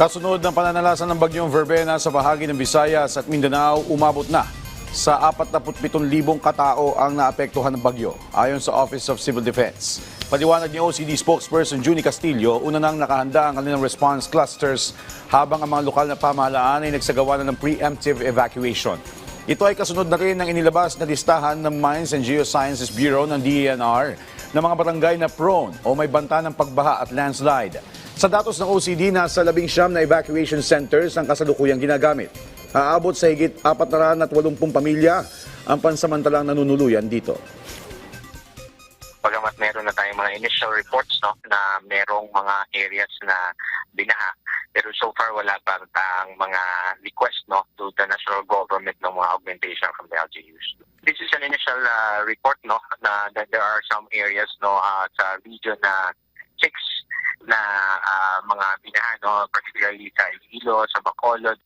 Kasunod ng pananalasan ng bagyong Verbena sa bahagi ng Visayas at Mindanao, umabot na sa 47,000 katao ang naapektuhan ng bagyo, ayon sa Office of Civil Defense. Paliwanag ni OCD spokesperson Junie Castillo, una nang nakahanda ang kanilang response clusters habang ang mga lokal na pamahalaan ay nagsagawa na ng preemptive evacuation. Ito ay kasunod na rin ng inilabas na listahan ng Mines and Geosciences Bureau ng DENR ng mga barangay na prone o may banta ng pagbaha at landslide. Sa datos ng OCD, nasa 19 na evacuation centers ang kasalukuyang ginagamit. Aabot sa higit 480 pamilya ang pansamantalang nanunuluyan dito. Bagamat meron na tayong mga initial reports na merong mga areas na binaha, pero so far wala pa tayong mga request to the national government ng mga augmentation from the LGUs. This is an initial report na that there are some areas sa region na 6 na mga binahan, particularly sa Iloilo, sa Bacolod.